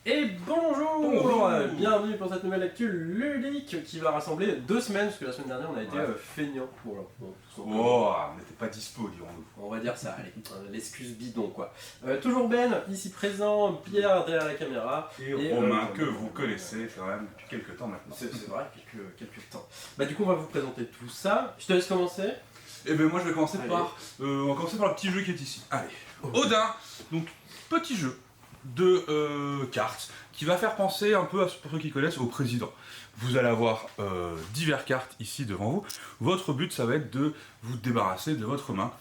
Et bonjour, Bonjour. Bienvenue pour cette nouvelle actu ludique qui va rassembler 2 semaines, parce que la semaine dernière on a été feignants. Voilà, bon, tout simplement. Oh, on n'était pas dispo, dirons-nous. On va dire ça, allez, l'excuse bidon quoi. Toujours Ben, ici présent, Pierre derrière la caméra. Et Romain, que vous connaissez quand même depuis quelques temps maintenant. C'est vrai, quelques temps. Bah du coup on va vous présenter tout ça. Je te laisse commencer. Et bien moi je vais commencer on va commencer par le petit jeu qui est ici. Allez, Odin, donc petit jeu de cartes qui va faire penser un peu, pour ceux qui connaissent, au président. Vous allez avoir diverses cartes ici devant vous. Votre but ça va être de vous débarrasser de votre main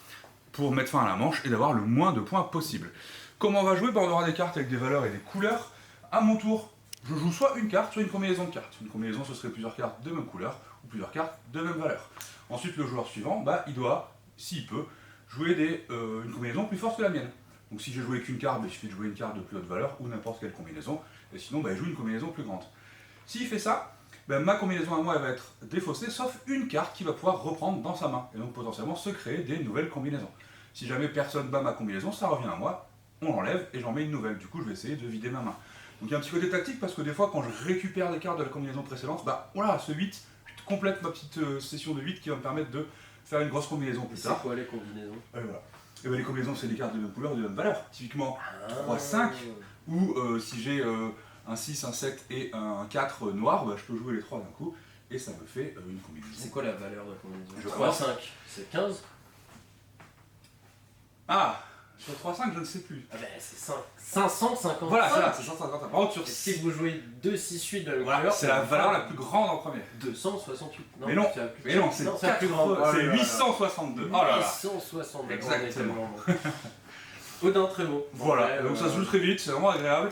pour mettre fin à la manche et d'avoir le moins de points possible. Comment on va jouer? On aura des cartes avec des valeurs et des couleurs. À mon tour, je joue soit une carte, soit une combinaison de cartes. Une combinaison, ce serait plusieurs cartes de même couleur ou plusieurs cartes de même valeur. Ensuite, le joueur suivant, il doit, s'il peut, jouer une combinaison plus forte que la mienne. Donc si j'ai joué qu'une carte, il suffit de jouer une carte de plus haute valeur ou n'importe quelle combinaison. Et sinon, il joue une combinaison plus grande. S'il fait ça, ma combinaison à moi elle va être défaussée, sauf une carte qu'il va pouvoir reprendre dans sa main. Et donc potentiellement se créer des nouvelles combinaisons. Si jamais personne bat ma combinaison, ça revient à moi, on l'enlève et j'en mets une nouvelle. Du coup, je vais essayer de vider ma main. Donc il y a un petit côté tactique parce que des fois, quand je récupère des cartes de la combinaison précédente, voilà, ce 8, je complète ma petite session de 8 qui va me permettre de faire une grosse combinaison plus tard. C'est quoi les combinaisons? Voilà. Et les combinaisons, c'est des cartes de même couleur, de même valeur. Typiquement 3, 5, ou si j'ai un 6, un 7 et un 4 noir, je peux jouer les 3 d'un coup, et ça me fait une combinaison. C'est quoi la valeur de la combinaison? Je crois 5, c'est 15. Ah, sur 3-5, je ne sais plus. Ah c'est 550. Voilà, c'est 150. Par contre, sur si vous jouez 2, 6, 8 de la même couleur, c'est la valeur la plus grande en premier. 268. Mais non, c'est plus grand. C'est 862. Oh là là. 862. Exactement. Odin, très beau. Voilà, donc ça se joue très vite, c'est vraiment agréable.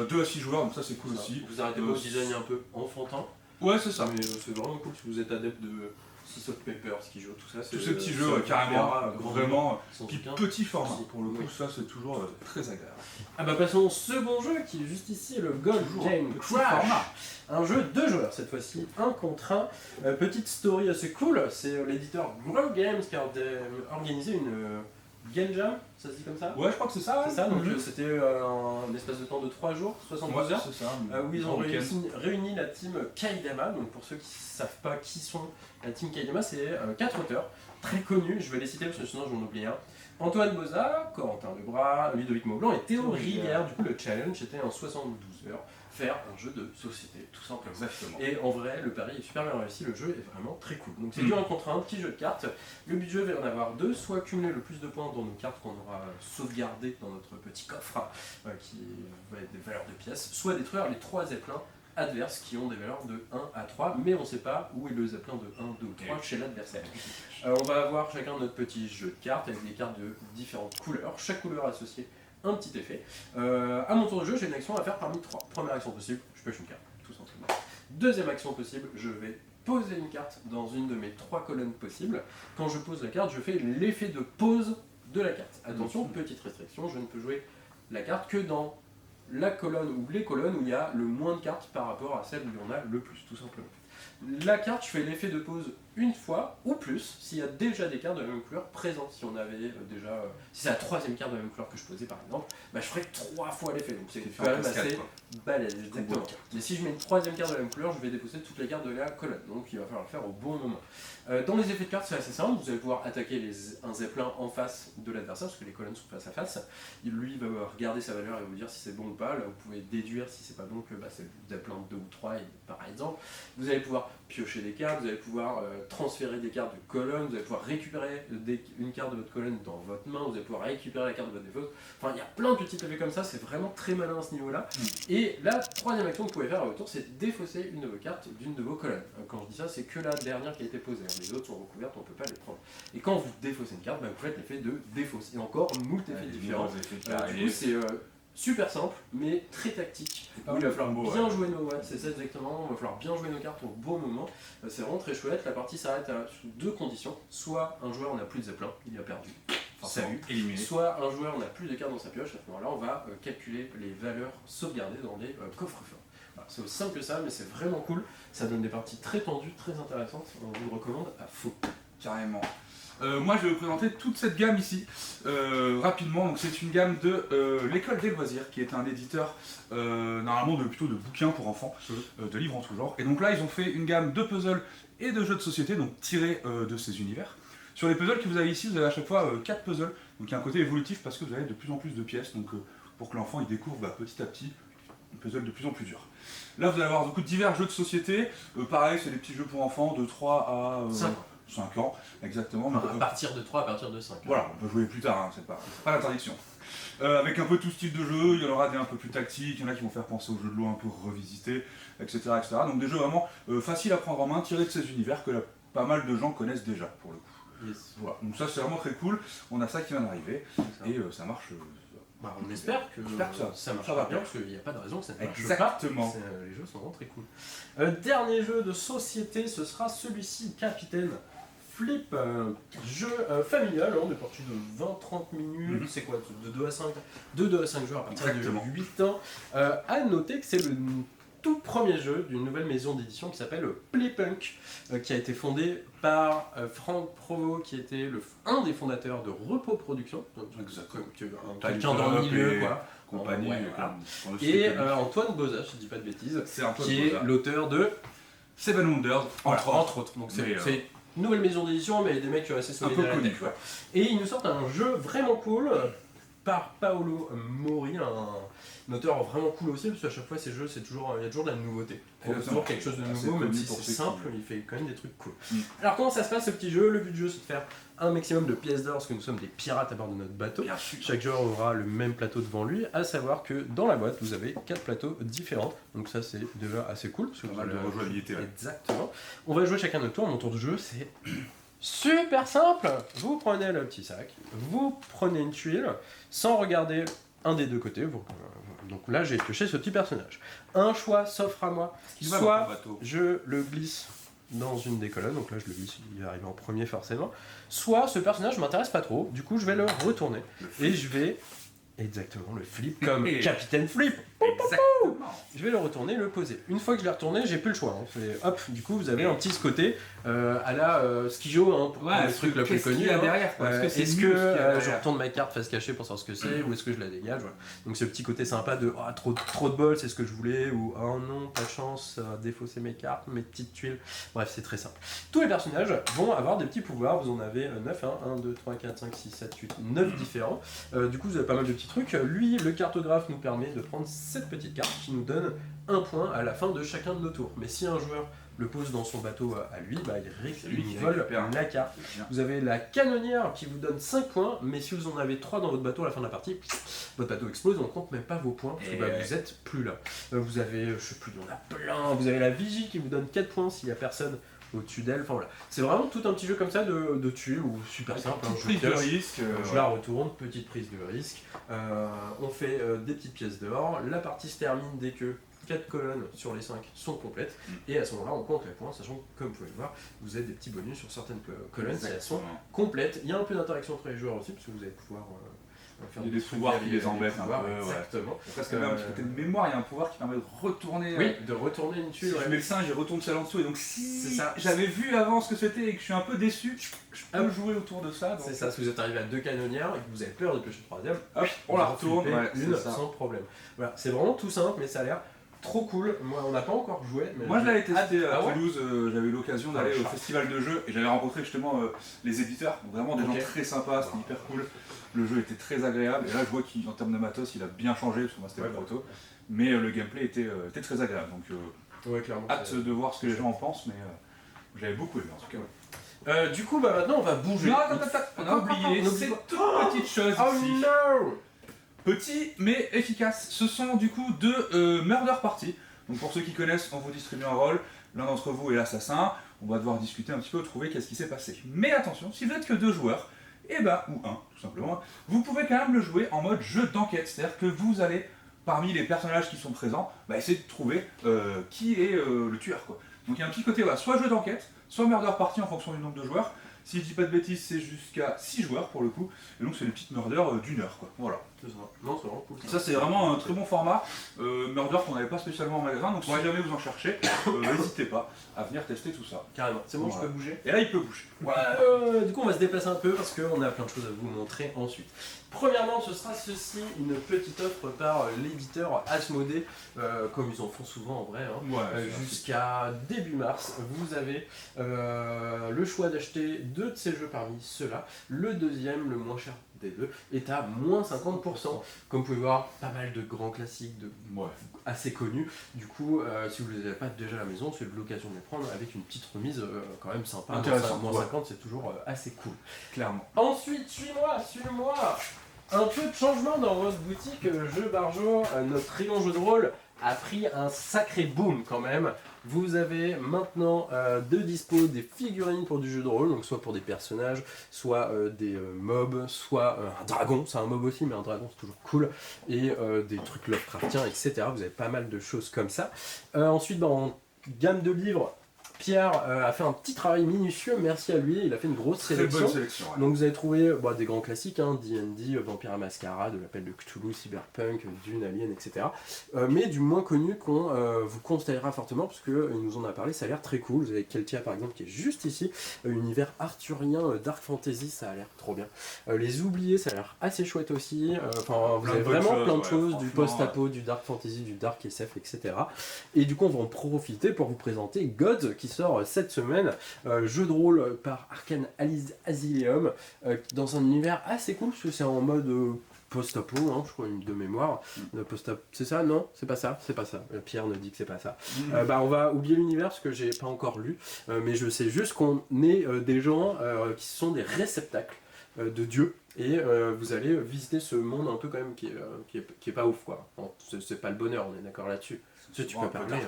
2 à 6 joueurs, donc ça c'est cool aussi. Vous arrêtez pas au design un peu enfantin. Ouais, c'est ça. Mais c'est vraiment cool si vous êtes adepte de Six of Papers qui joue tout ça. Tous ces petits jeux, carrément, vraiment. Puis petit format, pour le coup, ça c'est toujours très agréable. Ah passons au second jeu qui est juste ici, le Gold Game Crash. Un jeu 2 joueurs cette fois-ci, 1 contre 1. Petite story assez cool, c'est l'éditeur Grow Games qui a organisé une Game Jam, ça se dit comme ça? Ouais, je crois que c'est ça. C'est ça, donc c'était un espace de temps de 3 jours, 72 heures, c'est ça, où ils ont réuni la team Kaidama. Donc pour ceux qui ne savent pas qui sont la team Kaidama, c'est 4 auteurs très connus, je vais les citer parce que sinon j'en oublie un. Antoine Boza, Corentin Lebras, Ludovic Maublanc et Théo Rivière. Du coup le challenge était en 72 heures, faire un jeu de société, tout simplement. Exactement. Et en vrai, le pari est super bien réussi, le jeu est vraiment très cool. Donc c'est du 1 contre 1, petit jeu de cartes. Le but du jeu va en avoir 2, soit cumuler le plus de points dans nos cartes qu'on aura sauvegardées dans notre petit coffre, qui va être des valeurs de pièces, soit détruire les 3 zeppelins adverses qui ont des valeurs de 1 à 3, mais on ne sait pas où est le zeppelin de 1, 2 ou 3 chez l'adversaire. On va avoir chacun notre petit jeu de cartes avec des cartes de différentes couleurs, chaque couleur associée un petit effet. À mon tour de jeu, j'ai une action à faire parmi 3. Première action possible, je pioche une carte, tout simplement. Deuxième action possible, je vais poser une carte dans une de mes 3 colonnes possibles. Quand je pose la carte, je fais l'effet de pose de la carte. Attention, petite restriction, je ne peux jouer la carte que dans la colonne ou les colonnes où il y a le moins de cartes par rapport à celle où il y en a le plus, tout simplement. La carte, je fais l'effet de pose une fois ou plus s'il y a déjà des cartes de la même couleur présentes. Si on avait déjà, si c'est la 3e carte de la même couleur que je posais par exemple, je ferai 3 fois l'effet. Donc c'est quand même assez balèze, exactement. Mais si je mets une 3e carte de la même couleur, je vais déposer toutes les cartes de la colonne. Donc il va falloir le faire au bon moment. Dans les effets de cartes, c'est assez simple. Vous allez pouvoir attaquer un zeppelin en face de l'adversaire parce que les colonnes sont face à face. Lui va regarder sa valeur et vous dire si c'est bon ou pas. Là, vous pouvez déduire si c'est pas bon que c'est le zeppelin 2 ou 3 par exemple. Vous allez pouvoir piocher des cartes, vous allez pouvoir transférer des cartes de colonne, vous allez pouvoir récupérer une carte de votre colonne dans votre main, vous allez pouvoir récupérer la carte de votre défausse. Enfin, il y a plein de petits effets comme ça, c'est vraiment très malin à ce niveau-là. Et la 3e action que vous pouvez faire à votre tour, c'est défausser une de vos cartes d'une de vos colonnes. Quand je dis ça, c'est que la dernière qui a été posée. Les autres sont recouvertes, on ne peut pas les prendre. Et quand vous défaussez une carte, vous faites l'effet de défausse. Et encore, moult effets différents. Du coup, c'est super simple, mais très tactique. Il va falloir bien jouer c'est ça exactement, il va falloir bien jouer nos cartes au bon moment. C'est vraiment très chouette. La partie s'arrête sous 2 conditions. Soit un joueur n'a plus de zeppelin, il a perdu. Salut. Éliminé. Soit un joueur n'a plus de cartes dans sa pioche, à ce moment-là on va calculer les valeurs sauvegardées dans les coffres forts. Voilà, c'est aussi simple que ça, mais c'est vraiment cool. Ça donne des parties très tendues, très intéressantes. On vous le recommande à fond. Carrément. Moi je vais vous présenter toute cette gamme ici, rapidement. Donc c'est une gamme de l'École des Loisirs, qui est un éditeur normalement plutôt de bouquins pour enfants, de livres en tout genre. Et donc là ils ont fait une gamme de puzzles et de jeux de société, donc tirés de ces univers. Sur les puzzles que vous avez ici, vous avez à chaque fois 4 puzzles, donc il y a un côté évolutif parce que vous avez de plus en plus de pièces, donc pour que l'enfant il découvre petit à petit un puzzle de plus en plus dur. Là vous allez avoir beaucoup de divers jeux de société, pareil c'est des petits jeux pour enfants de 3 à 5 ans, exactement. Enfin, à partir de 3, à partir de 5. Voilà, on peut jouer plus tard, hein, c'est pas l'interdiction. Avec un peu tout style de jeu, il y en aura des un peu plus tactiques, il y en a qui vont faire penser aux jeux de loi un peu revisités, etc. etc. Donc des jeux vraiment faciles à prendre en main, tirés de ces univers que pas mal de gens connaissent déjà pour le coup. Yes. Voilà. Donc ça c'est vraiment très cool, on a ça qui vient d'arriver, et ça marche. Bah, on espère que ça marchera bien, parce qu'il n'y a pas de raison que ça ne marche pas. Exactement. Les jeux sont vraiment très cool. Dernier jeu de société, ce sera celui-ci, Capitaine Flip, jeu familial, de partie de 20-30 minutes, c'est quoi, de 2 à 5 joueurs à partir Exactement. de 8 ans. À noter que c'est le tout premier jeu d'une nouvelle maison d'édition qui s'appelle Playpunk, qui a été fondé par Franck Provost, qui était un des fondateurs de Repos Production, quelqu'un dans le milieu, quoi. Compagnie, voilà. Et Antoine Bozat, je ne dis pas de bêtises, qui est l'auteur de Seven Wonders, entre autres. Donc c'est une nouvelle maison d'édition, mais des mecs assez solides à la tête. Et ils nous sortent un jeu vraiment cool par Paolo Mori, un auteur vraiment cool aussi, parce qu'à chaque fois ces jeux, il y a toujours de la nouveauté. Il y a toujours quelque chose de nouveau, même si c'est simple, il fait quand même des trucs cool. Alors comment ça se passe ce petit jeu? Le but du jeu c'est de faire un maximum de pièces d'or, parce que nous sommes des pirates à bord de notre bateau. Chaque joueur aura le même plateau devant lui, à savoir que dans la boîte vous avez 4 plateaux différents, donc ça c'est déjà assez cool. Parce que pas mal de rejouabilité. Exactement. On va jouer chacun notre tour, mon tour de jeu c'est super simple. Vous prenez le petit sac, vous prenez une tuile, sans regarder un des deux côtés. Donc là, j'ai pioché ce petit personnage. Un choix s'offre à moi. Soit je le glisse dans une des colonnes, donc là je le glisse, il va arriver en premier forcément. Soit ce personnage m'intéresse pas trop, du coup je vais le retourner. Et je vais... Exactement, le flip comme Capitaine Flip. Exactement. Je vais le retourner, le poser. Une fois que je l'ai retourné, j'ai plus le choix. Hop, du coup vous avez un petit côté à la Skijo, pour le truc le plus connu. Derrière, est-ce que je retourne ma carte face cachée pour savoir ce que c'est, ou est-ce que je la dégage, voilà. Donc ce petit côté sympa de trop de bol, c'est ce que je voulais, ou oh non, pas de chance, ça a défaussé mes cartes, mes petites tuiles. Bref, c'est très simple. Tous les personnages vont avoir des petits pouvoirs, vous en avez 9, 1, 2, 3, 4, 5, 6, 7, 8, 9 différents. Du coup vous avez pas mal de petits trucs. Lui, le cartographe nous permet de prendre cette petite carte qui nous donne un point à la fin de chacun de nos tours. Mais si un joueur le pose dans son bateau à lui, il vole la carte. Vous avez la canonnière qui vous donne 5 points, mais si vous en avez 3 dans votre bateau à la fin de la partie, votre bateau explose, on ne compte même pas vos points, parce que vous êtes plus là. Vous avez, je sais plus, il y en a plein, vous avez la vigie qui vous donne 4 points s'il n'y a personne au-dessus d'elle, enfin voilà. C'est vraiment tout un petit jeu comme ça de tuiles, ou super simple. Prise de risque. Je la retourne, petite prise de risque. On fait des petites pièces d'or. La partie se termine dès que 4 colonnes sur les 5 sont complètes. Et à ce moment-là, on compte les points, sachant que, comme vous pouvez le voir, vous avez des petits bonus sur certaines colonnes si elles sont complètes. Il y a un peu d'interaction entre les joueurs aussi, parce que vous allez pouvoir... il y a des pouvoirs qui les embêtent un peu. Exactement. Parce qu'il y a un petit côté de mémoire, il y a un pouvoir qui permet de retourner. Oui, de retourner une tuile. Si je mets le singe, il retourne celle en dessous. Et donc, si j'avais vu avant ce que c'était et que je suis un peu déçu, je peux jouer autour de ça. C'est ça, si vous êtes arrivé à 2 canonnières et que vous avez peur de piocher le troisième, hop, on la retourne une sans problème. Voilà, c'est vraiment tout simple, mais ça a l'air trop cool. Moi, on n'a pas encore joué. Mais moi, je l'avais testé à Toulouse. J'avais eu l'occasion d'aller au festival de jeux et j'avais rencontré justement les éditeurs. Donc, vraiment des gens très sympas, c'était hyper cool. Le jeu était très agréable. Et là, je vois qu'en termes de matos, il a bien changé parce que moi, c'était le proto. Mais le gameplay était très agréable. Donc, hâte de voir ce que les gens en pensent. Mais j'avais beaucoup aimé en tout cas. Du coup, maintenant, on va bouger. Non, on a oublié cette toute petite chose ici. No. Petit mais efficace. Ce sont du coup 2 Murder Party. Donc pour ceux qui connaissent, on vous distribue un rôle. L'un d'entre vous est l'assassin. On va devoir discuter un petit peu, trouver qu'est-ce qui s'est passé. Mais attention, si vous n'êtes que 2 joueurs, ou un tout simplement, vous pouvez quand même le jouer en mode jeu d'enquête. C'est-à-dire que vous allez, parmi les personnages qui sont présents, essayer de trouver qui est le tueur, quoi. Donc il y a un petit côté soit jeu d'enquête, soit Murder Party en fonction du nombre de joueurs. Si je dis pas de bêtises, c'est jusqu'à 6 joueurs pour le coup. Et donc c'est des petites murders d'1 heure, quoi. Voilà. C'est ça. Non, c'est vraiment cool. Ça c'est vraiment un très bon format, Murder qu'on n'avait pas spécialement en magasin, donc si jamais vous en cherchez, n'hésitez pas à venir tester tout ça. Carrément. C'est bon, je peux bouger. Et là il peut bouger. Du coup, on va se déplacer un peu parce qu'on a plein de choses à vous montrer ensuite. Premièrement, ce sera ceci, une petite offre par l'éditeur Asmodée, comme ils en font souvent en vrai, jusqu'à début mars. Vous avez le choix d'acheter 2 de ces jeux parmi ceux-là. Le deuxième, le moins cher des deux, est à moins 50%. Comme vous pouvez voir, pas mal de grands classiques assez connus. Du coup, si vous ne les avez pas déjà à la maison, c'est l'occasion de les prendre avec une petite remise quand même sympa. Intéressant. Moins 50, c'est toujours assez cool. Clairement. Ensuite, suis-moi. Un peu de changement dans votre boutique Jeux Barjo. Notre rayon jeu de rôle a pris un sacré boom quand même. Vous avez maintenant de dispo des figurines pour du jeu de rôle, donc soit pour des personnages, soit des mobs, soit un dragon, c'est un mob aussi, mais un dragon c'est toujours cool, et des trucs Lovecraftiens, etc. Vous avez pas mal de choses comme ça. Ensuite, en gamme de livres, Pierre a fait un petit travail minutieux, merci à lui, il a fait une grosse sélection. Très bonne sélection. Ouais. Donc vous avez trouvé des grands classiques, D&D, Vampire à Mascarade, l'Appel de Cthulhu, Cyberpunk, Dune, Alien, etc. Mais du moins connu qu'on vous conseillera fortement, parce qu'il nous en a parlé, ça a l'air très cool. Vous avez Keltia par exemple qui est juste ici, univers arthurien, Dark Fantasy, ça a l'air trop bien. Les Oubliés, ça a l'air assez chouette aussi. Vous avez vraiment plein de choses, du post-apo, du Dark Fantasy, du Dark SF, etc. Et du coup on va en profiter pour vous présenter Gods, qui sort cette semaine, jeu de rôle par Arcane Asylum, dans un univers assez cool, parce que c'est en mode post-apo, je crois, de mémoire. C'est ça? Non, c'est pas ça. Pierre nous dit que c'est pas ça. On va oublier l'univers, parce que j'ai pas encore lu, mais je sais juste qu'on est des gens qui sont des réceptacles de Dieu, et vous allez visiter ce monde un peu quand même qui est pas ouf, quoi. Bon, c'est pas le bonheur, on est d'accord là-dessus. Tu peux parler,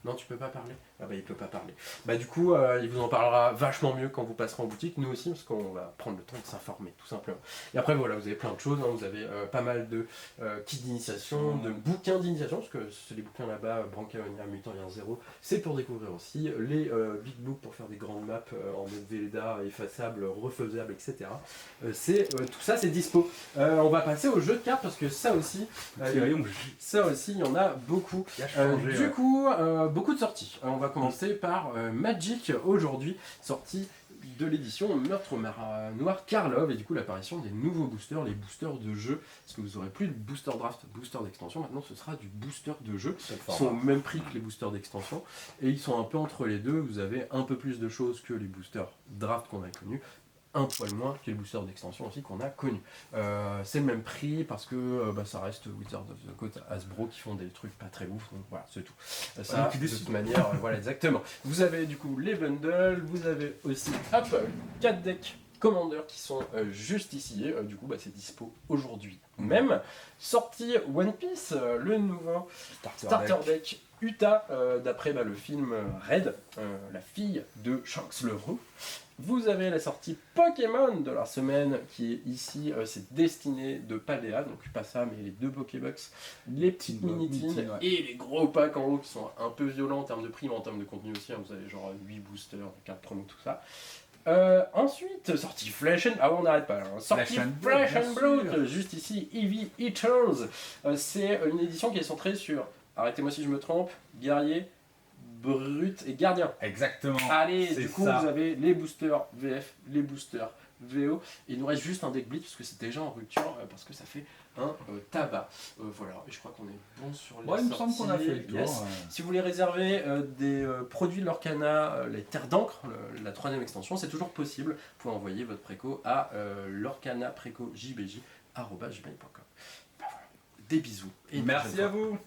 Non, tu peux pas parler. Il peut pas parler. Du coup, il vous en parlera vachement mieux quand vous passerez en boutique, nous aussi, parce qu'on va prendre le temps de s'informer, tout simplement. Et après, voilà, vous avez plein de choses, vous avez pas mal de kits d'initiation, de bouquins d'initiation, parce que les bouquins là-bas, Brancaonia, Mutant Year Zero, c'est pour découvrir aussi. Les big books pour faire des grandes maps en mode Velleda, effaçables, refaisables, etc. Tout ça, c'est dispo. On va passer au jeu de cartes, parce que ça aussi, il y en a beaucoup. Du coup, beaucoup de sorties. On va commencer par Magic aujourd'hui, sortie de l'édition Meurtre Noir Karlov, et du coup l'apparition des nouveaux boosters, les boosters de jeu, parce que vous aurez plus de booster draft, booster d'extension, maintenant ce sera du booster de jeu. Ils sont au même prix que les boosters d'extension, et ils sont un peu entre les deux. Vous avez un peu plus de choses que les boosters draft qu'on a connus, un poil moins que les boosters d'extension aussi qu'on a connus. C'est le même prix parce que ça reste Wizards of the Coast, Hasbro qui font des trucs pas très ouf, donc voilà, c'est tout. Ça, de toute manière, voilà, exactement. Vous avez du coup les bundles, vous avez aussi 4 decks Commander qui sont juste ici, du coup c'est dispo aujourd'hui même. Sorti One Piece, le nouveau starter deck Uta, d'après le film Red, la fille de Shanks le Roux. Vous avez la sortie Pokémon de la semaine qui est ici, c'est Destinée de Paldea, donc pas ça mais les 2 Pokébox, les petites mini-tines et les gros packs en haut qui sont un peu violents en termes de prix mais en termes de contenu aussi, vous avez genre 8 boosters, 4 promos, tout ça. Ensuite, sortie Flesh and... on n'arrête pas, sortie Flesh and Blood, juste ici, Eevee Eaters, c'est une édition qui est centrée sur, arrêtez-moi si je me trompe, guerrier, brut et gardien. Exactement. Allez, du coup, vous avez les boosters VF, les boosters VO, et il nous reste juste un deck Blitz, parce que c'est déjà en rupture, parce que ça fait un tabac. Voilà, et je crois qu'on est bon sur les sorties. Il me semble qu'on a fait le tour. Yes. Si vous voulez réserver des produits de l'Orcana, les Terres d'encre, la 3ème extension, c'est toujours possible. Vous pouvez envoyer votre préco à l'orcanaprècojbj@gmail.com. Voilà. Des bisous. Et merci à vous.